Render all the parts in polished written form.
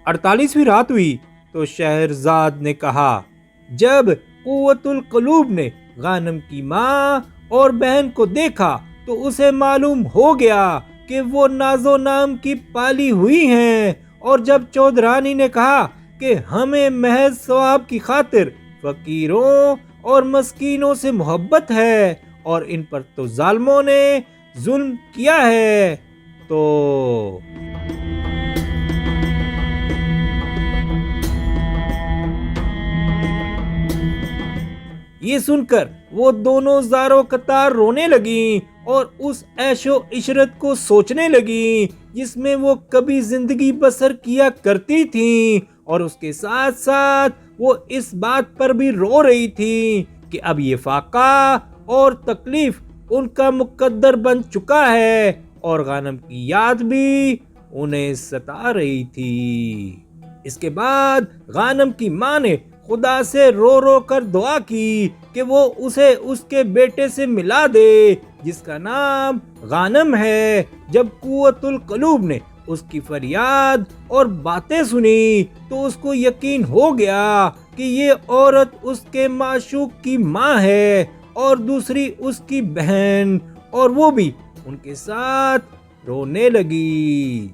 48ویں رات ہوئی تو شہرزاد نے کہا، جب قوت القلوب نے غانم کی ماں اور بہن کو دیکھا تو اسے معلوم ہو گیا کہ وہ ناز و نام کی پالی ہوئی ہیں، اور جب چودرانی نے کہا کہ ہمیں محض ثواب کی خاطر فقیروں اور مسکینوں سے محبت ہے اور ان پر تو ظالموں نے ظلم کیا ہے، تو یہ سن کر وہ دونوں زاروں قطار رونے لگیں اور اس عیش و عشرت کو سوچنے لگیں جس میں وہ کبھی زندگی بسر کیا کرتی تھیں، اور اس کے ساتھ ساتھ وہ اس بات پر بھی رو رہی تھیں کہ اب یہ فاقہ اور تکلیف ان کا مقدر بن چکا ہے، اور غانم کی یاد بھی انہیں ستا رہی تھی۔ اس کے بعد غانم کی ماں نے خدا سے رو رو کر دعا کی کہ وہ اسے اس کے بیٹے سے ملا دے جس کا نام غانم ہے۔ جب قوت القلوب نے اس کی فریاد اور باتیں سنی تو اس کو یقین ہو گیا کہ یہ عورت اس کے معشوق کی ماں ہے اور دوسری اس کی بہن، اور وہ بھی ان کے ساتھ رونے لگی۔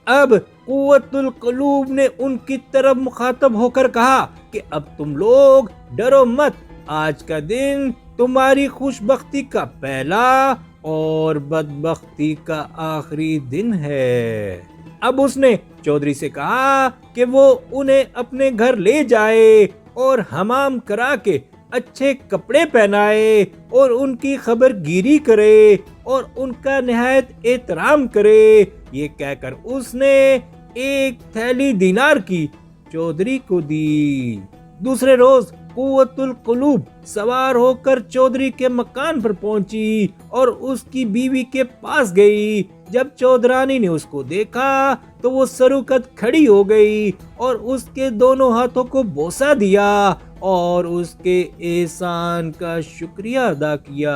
اب قوت القلوب نے ان کی طرف مخاطب ہو کر کہا کہ اب تم لوگ ڈرو مت، آج کا دن تمہاری خوش بختی کا پہلا اور بدبختی کا آخری دن ہے۔ اب اس نے چودھری سے کہا کہ وہ انہیں اپنے گھر لے جائے اور حمام کرا کے اچھے کپڑے پہنائے اور ان کی خبر گیری کرے اور ان کا نہایت احترام کرے۔ یہ کہہ کر اس نے ایک تھیلی دینار کی چودھری کو دی۔ دوسرے روز قوت القلوب سوار ہو کر چودھری کے مکان پر پہنچی اور اس کی بیوی کے پاس گئی۔ جب چودرانی نے اس کو دیکھا تو وہ سروقت کھڑی ہو گئی اور اس کے دونوں ہاتھوں کو بوسہ دیا اور اس کے احسان کا شکریہ ادا کیا۔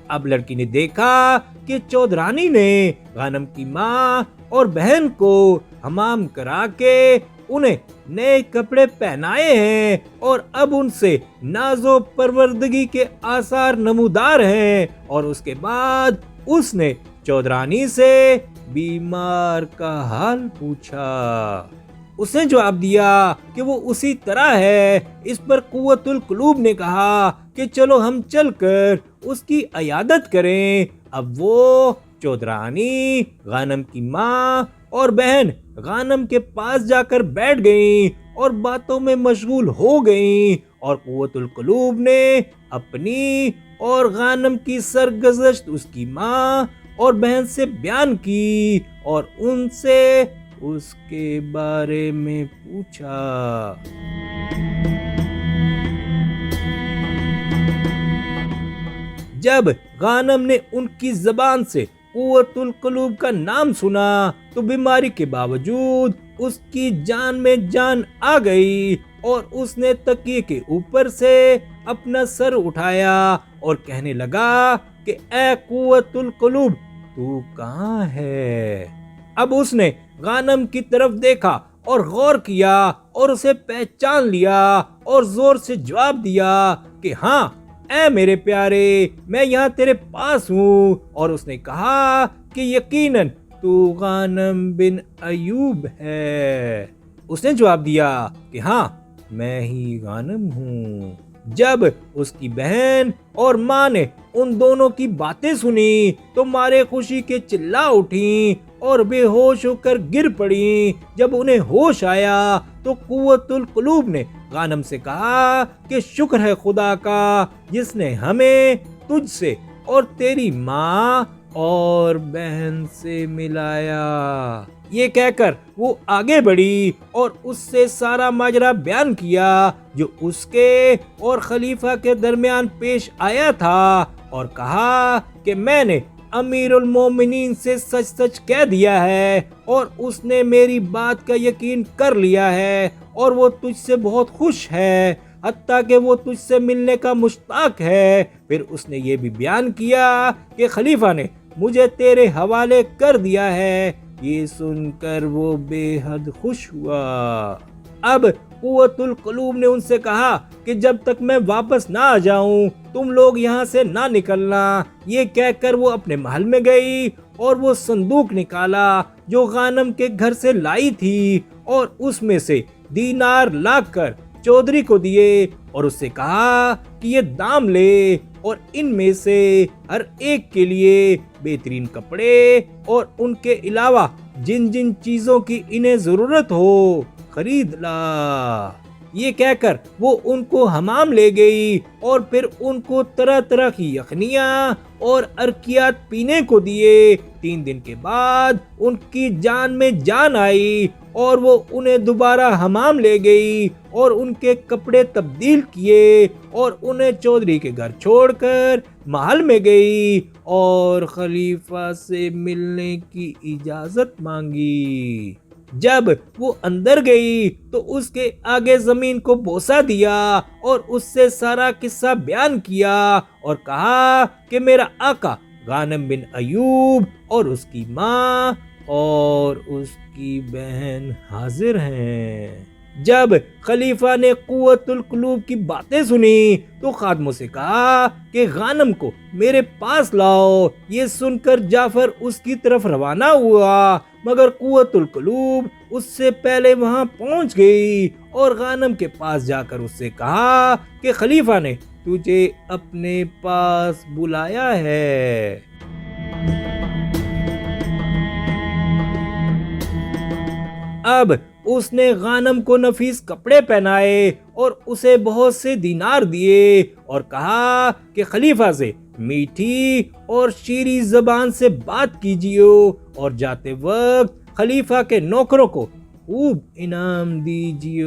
اب لڑکی نے دیکھا کہ چودرانی نے غانم کی ماں اور بہن کو حمام کرا کے انہیں نئے کپڑے پہنائے ہیں اور اب ان سے ناز و پروردگی کے آثار نمودار ہیں، اور اس کے بعد اس نے چودرانی سے بیمار کا حال پوچھا۔ اس نے جواب دیا کہ وہ اسی طرح ہے۔ اس پر قوت القلوب نے کہا کہ چلو ہم چل کر اس کی عیادت کریں۔ اب وہ چودرانی، غانم کی ماں اور بہن غانم کے پاس جا کر بیٹھ گئیں اور باتوں میں مشغول ہو گئیں، اور قوت القلوب نے اپنی اور غانم کی سرگزشت اس کی ماں اور بہن سے بیان کی اور ان سے اس کے بارے میں پوچھا۔ جب غانم نے ان کی زبان سے قوت القلوب کا نام سنا تو بیماری کے باوجود اس کی جان میں جان آ گئی، اور اس نے تکیے کے اوپر سے اپنا سر اٹھایا اور کہنے لگا کہ اے قوت القلوب، تو کہاں ہے؟ اب اس نے غانم کی طرف دیکھا اور غور کیا اور اسے پہچان لیا اور زور سے جواب دیا کہ ہاں اے میرے پیارے، میں یہاں تیرے پاس ہوں۔ اور اس نے کہا کہ یقیناً تو غانم بن ایوب ہے۔ اس نے جواب دیا کہ ہاں میں ہی غانم ہوں۔ جب اس کی بہن اور ماں نے ان دونوں کی باتیں سنی تو مارے خوشی کے چلا اٹھیں اور بے ہوش ہو کر گر پڑیں۔ جب انہیں ہوش آیا تو قوت القلوب نے غانم سے کہا کہ شکر ہے خدا کا جس نے ہمیں تجھ سے اور تیری ماں اور بہن سے ملایا۔ یہ کہہ کر وہ آگے بڑھی اور اس سے سارا ماجرا بیان کیا جو اس کے اور خلیفہ کے درمیان پیش آیا تھا، اور کہا کہ میں نے امیر المومنین سے سچ سچ کہہ دیا ہے اور اس نے میری بات کا یقین کر لیا ہے، اور وہ تجھ سے بہت خوش ہے، حتیٰ کہ وہ تجھ سے ملنے کا مشتاق ہے۔ پھر اس نے یہ بھی بیان کیا کہ خلیفہ نے مجھے تیرے حوالے کر دیا ہے یہ سن کر وہ بے حد خوش ہوا۔ اب قوت القلوب نے ان سے کہا کہ جب تک میں واپس نہ آ جاؤں تم لوگ یہاں سے نہ نکلنا۔ یہ کہہ کر وہ اپنے محل میں گئی اور وہ صندوق نکالا جو غانم کے گھر سے لائی تھی، اور اس میں سے دینار لا کر چودھری کو دیے اور اس سے کہا کہ یہ دام لے اور ان میں سے ہر ایک کے لیے بہترین کپڑے اور ان کے علاوہ جن جن چیزوں کی انہیں ضرورت ہو خرید لا۔ یہ کہہ کر وہ ان کو حمام لے گئی اور پھر ان کو طرح طرح کی یخنیاں اور ارکیات پینے کو دیے۔ 3 دن کے بعد ان کی جان میں جان آئی اور وہ انہیں دوبارہ حمام لے گئی اور ان کے کپڑے تبدیل کیے اور انہیں چودھری کے گھر چھوڑ کر محل میں گئی اور خلیفہ سے ملنے کی اجازت مانگی۔ جب وہ اندر گئی تو اس کے آگے زمین کو بوسہ دیا اور اس سے سارا قصہ بیان کیا اور کہا کہ میرا آقا غانم بن ایوب اور اس کی ماں اور اس کی بہن حاضر ہیں۔ جب خلیفہ نے قوت القلوب کی باتیں سنی تو خادموں سے کہا کہ غانم کو میرے پاس لاؤ۔ یہ سن کر جعفر اس کی طرف روانہ ہوا، مگر قوت القلوب اس سے پہلے وہاں پہنچ گئی اور غانم کے پاس جا کر اس سے کہا کہ خلیفہ نے تجھے اپنے پاس بلایا ہے۔ اب اس نے غانم کو نفیس کپڑے پہنائے اور اسے بہت سے دینار دیے اور کہا کہ خلیفہ سے میٹھی اور شیریں زبان سے بات کیجیے اور جاتے وقت خلیفہ کے نوکروں کو خوب انعام دیجیے۔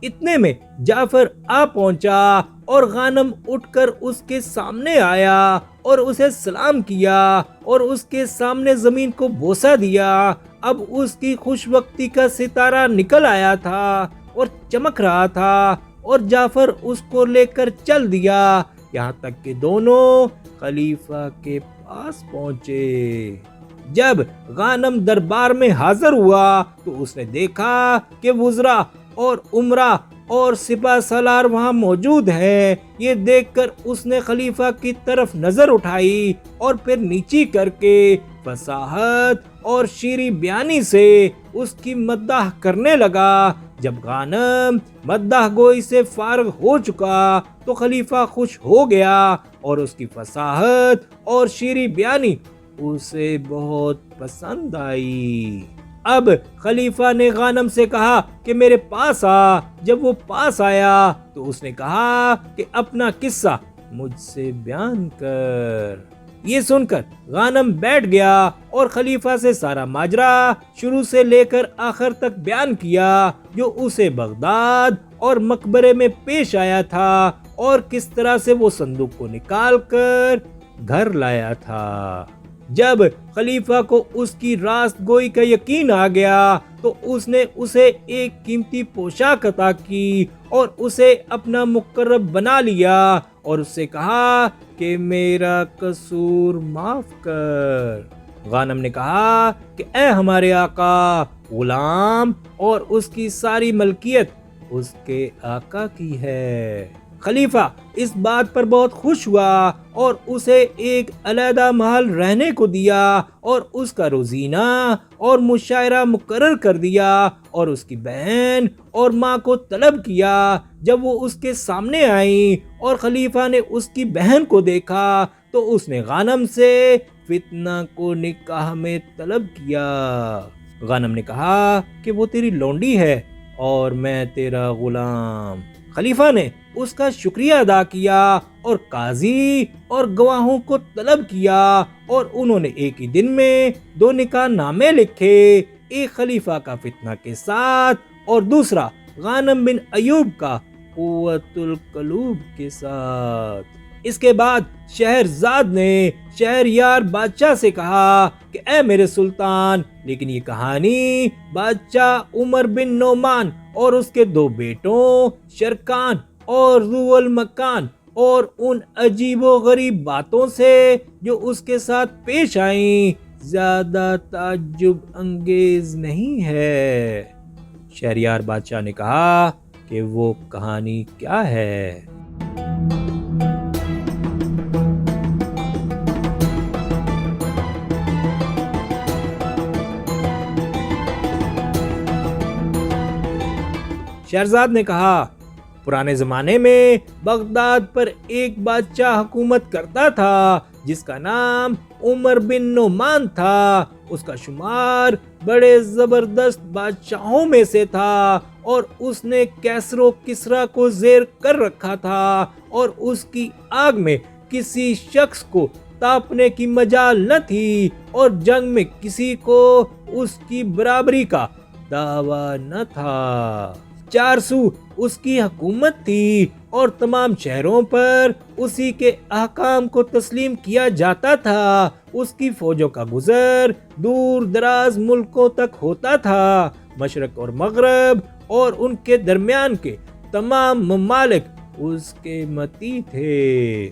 اتنے میں جعفر آ پہنچا اور غانم اٹھ کر اس کے سامنے آیا اور اسے سلام کیا اور اس کے سامنے زمین کو بوسہ دیا۔ اب اس کی خوش وقتی کا ستارہ نکل آیا تھا اور چمک رہا تھا اور جعفر اس کو لے کر چل دیا یہاں تک کہ دونوں خلیفہ کے پاس پہنچے۔ جب غانم دربار میں حاضر ہوا تو اس نے دیکھا کہ وزراء اور امراء اور سپہ سالار وہاں موجود ہیں۔ یہ دیکھ کر اس نے خلیفہ کی طرف نظر اٹھائی اور پھر نیچی کر کے فصاحت اور شیریں بیانی سے اس کی مداح کرنے لگا۔ جب غانم مداح گوئی سے فارغ ہو چکا تو خلیفہ خوش ہو گیا اور اس کی فصاحت اور شیریں بیانی اسے بہت پسند آئی۔ اب خلیفہ نے غانم سے کہا کہ میرے پاس آ۔ جب وہ پاس آیا تو اس نے کہا کہ اپنا قصہ مجھ سے بیان کر۔ یہ سن کر غانم بیٹھ گیا اور خلیفہ سے سارا ماجرا شروع سے لے کر آخر تک بیان کیا جو اسے بغداد اور مقبرے میں پیش آیا تھا اور کس طرح سے وہ صندوق کو نکال کر گھر لایا تھا۔ جب خلیفہ کو اس کی راست گوئی کا یقین آ گیا تو اس نے اسے ایک قیمتی پوشاک عطا کی اور اسے اپنا مقرب بنا لیا اور اس سے کہا کہ میرا قصور معاف کر۔ غانم نے کہا کہ اے ہمارے آقا، غلام اور اس کی ساری ملکیت اس کے آقا کی ہے۔ خلیفہ اس بات پر بہت خوش ہوا اور اسے ایک علیحدہ محل رہنے کو دیا اور اس کا روزینہ اور مشاعرہ مقرر کر دیا اور اس کی بہن اور ماں کو طلب کیا۔ جب وہ اس کے سامنے آئیں اور خلیفہ نے اس کی بہن کو دیکھا تو اس نے غانم سے فتنہ کو نکاح میں طلب کیا۔ غانم نے کہا کہ وہ تیری لونڈی ہے اور میں تیرا غلام۔ خلیفہ نے اس کا شکریہ ادا کیا اور قاضی اور گواہوں کو طلب کیا اور انہوں نے ایک ہی دن میں 2 نکاح نامے لکھے، ایک خلیفہ کا فتنہ کے ساتھ اور دوسرا غانم بن ایوب کا قوت القلوب کے ساتھ۔ اس کے بعد شہرزاد نے شہریار بادشاہ سے کہا کہ اے میرے سلطان، لیکن یہ کہانی بادشاہ عمر بن نعمان اور اس کے 2 بیٹوں شرکان اور ذو المکان اور ان عجیب و غریب باتوں سے جو اس کے ساتھ پیش آئیں زیادہ تعجب انگیز نہیں ہے۔ شہریار بادشاہ نے کہا کہ وہ کہانی کیا ہے؟ شہرزاد نے کہا، پرانے زمانے میں بغداد پر ایک بادشاہ حکومت کرتا تھا جس کا نام عمر بن نعمان تھا۔ اس کا شمار بڑے زبردست بادشاہوں میں سے تھا اور اس نے کیسر و کسریٰ کو زیر کر رکھا تھا اور اس کی آگ میں کسی شخص کو تاپنے کی مجال نہ تھی اور جنگ میں کسی کو اس کی برابری کا دعویٰ نہ تھا۔ چار سو اس کی حکومت تھی اور تمام شہروں پر اسی کے احکام کو تسلیم کیا جاتا تھا۔ اس کی فوجوں کا گزر دور دراز ملکوں تک ہوتا تھا۔ مشرق اور مغرب اور ان کے درمیان کے تمام ممالک اس کے متی تھے۔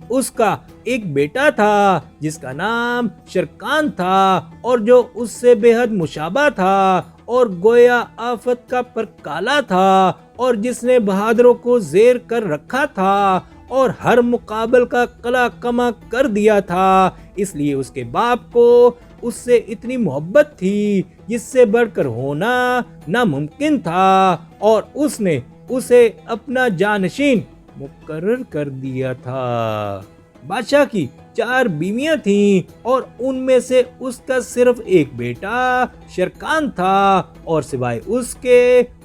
اس کا ایک بیٹا تھا جس کا نام شرکان تھا اور جو اس سے بے حد مشابہ تھا اور گویا آفت کا پر کالا تھا اور جس نے بہادروں کو زیر کر رکھا تھا اور ہر مقابل کا قلع کما کر دیا تھا۔ اس لیے اس کے باپ کو اس سے اتنی محبت تھی جس سے بڑھ کر ہونا ناممکن تھا اور اس نے اسے اپنا جانشین مقرر کر دیا تھا۔ بادشاہ کی 4 بیویاں تھیں اور ان میں سے اس کا صرف ایک بیٹا شرکان تھا اور سوائے اس کے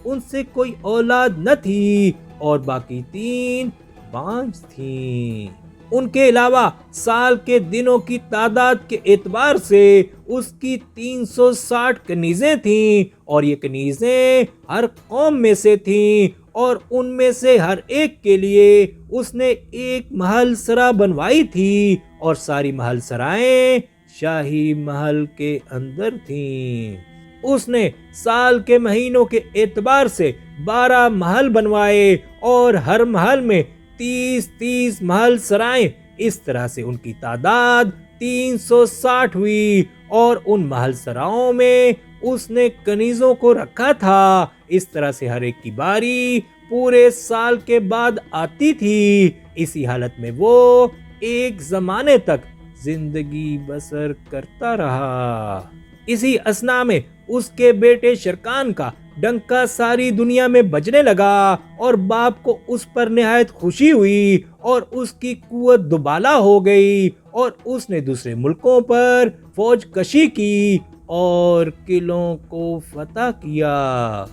ان سے کوئی اولاد نہ تھی اور باقی 3 بانجھ تھیں۔ ان کے علاوہ سال کے دنوں کی تعداد کے اعتبار سے اس کی 360 کنیزیں تھیں اور یہ کنیزیں ہر قوم میں سے تھیں اور ان میں سے ہر ایک کے لیے اس نے ایک محل سرا بنوائی تھی اور ساری محل سرائیں شاہی محل کے اندر تھیں۔ اس نے سال کے مہینوں کے اعتبار سے 12 محل بنوائے اور ہر محل میں 30 محل سرائیں۔ اس طرح سے ان کی تعداد 360 ہوئی اور ان محل سراؤں میں اس نے کنیزوں کو رکھا تھا۔ اس طرح سے ہر ایک کی باری پورے سال کے بعد آتی تھی۔ اسی حالت میں وہ ایک زمانے تک زندگی بسر کرتا رہا۔ اسی اثنا میں اس کے بیٹے شرکان کا ڈنکا ساری دنیا میں بجنے لگا اور باپ کو اس پر نہایت خوشی ہوئی اور اس کی قوت دوبالا ہو گئی اور اس نے دوسرے ملکوں پر فوج کشی کی اور قلعوں کو فتح کیا۔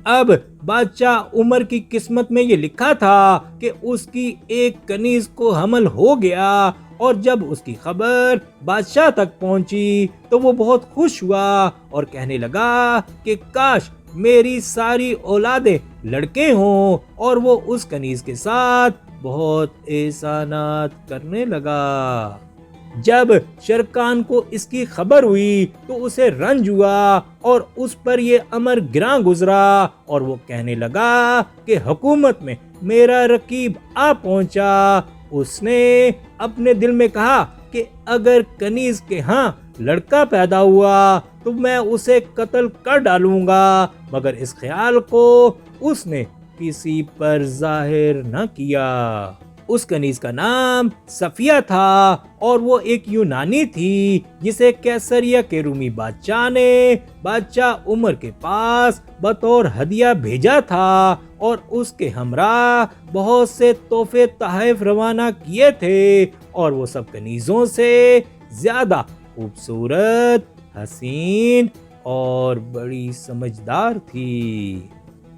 اب بادشاہ عمر کی قسمت میں یہ لکھا تھا کہ اس کی ایک کنیز کو حمل ہو گیا اور جب اس کی خبر بادشاہ تک پہنچی تو وہ بہت خوش ہوا اور کہنے لگا کہ کاش میری ساری اولادیں لڑکے ہوں، اور وہ اس کنیز کے ساتھ بہت احسانات کرنے لگا۔ جب شرکان کو اس کی خبر ہوئی تو اسے رنج ہوا اور اس پر یہ امر گراں گزرا اور وہ کہنے لگا کہ حکومت میں میرا رقیب آ پہنچا۔ اس نے اپنے دل میں کہا کہ اگر کنیز کے ہاں لڑکا پیدا ہوا تو میں اسے قتل کر ڈالوں گا، مگر اس خیال کو اس نے کسی پر ظاہر نہ کیا۔ اس کنیز کا نام صفیہ تھا اور وہ ایک یونانی تھی جسے کیسریہ کے رومی بادشاہ نے بادشاہ عمر کے پاس بطور ہدیہ بھیجا تھا اور اس کے ہمراہ بہت سے تحفے تحائف روانہ کیے تھے، اور وہ سب کنیزوں سے زیادہ خوبصورت، حسین اور بڑی سمجھدار تھی۔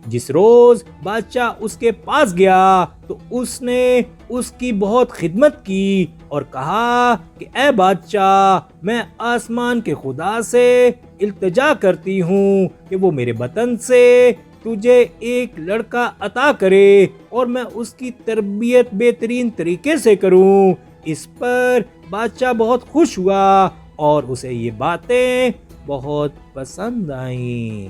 جس روز بادشاہ اس کے پاس گیا تو اس نے اس کی بہت خدمت کی اور کہا کہ اے بادشاہ، میں آسمان کے خدا سے التجا کرتی ہوں کہ وہ میرے وطن سے تجھے ایک لڑکا عطا کرے اور میں اس کی تربیت بہترین طریقے سے کروں۔ اس پر بادشاہ بہت خوش ہوا اور اسے یہ باتیں بہت پسند آئیں۔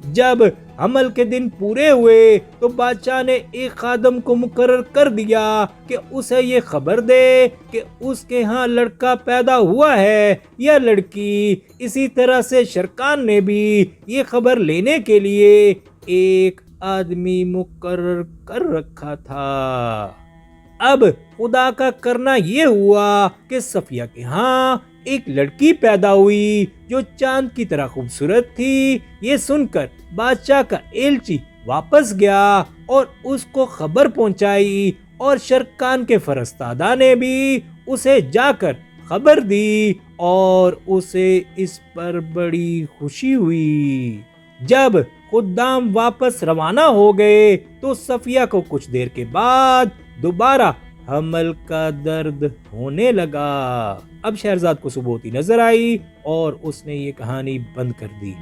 جب حمل کے دن پورے ہوئے تو بادشاہ نے ایک خادم کو مقرر کر دیا کہ اسے یہ خبر دے کہ اس کے ہاں لڑکا پیدا ہوا ہے یا لڑکی۔ اسی طرح سے شرکان نے بھی یہ خبر لینے کے لیے ایک آدمی مقرر کر رکھا تھا۔ اب خدا کا کرنا یہ ہوا کہ صفیہ کے ہاں ایک لڑکی پیدا ہوئی جو چاند کی طرح خوبصورت تھی۔ یہ سن کر بادشاہ کا ایلچی واپس گیا اور اس کو خبر پہنچائی، اور شرکان کے فرستادہ نے بھی اسے جا کر خبر دی اور اسے اس پر بڑی خوشی ہوئی۔ جب خدام واپس روانہ ہو گئے تو صفیہ کو کچھ دیر کے بعد دوبارہ حمل کا درد ہونے لگا۔ اب شہرزاد کو صبح ہوتی نظر آئی اور اس نے یہ کہانی بند کر دی۔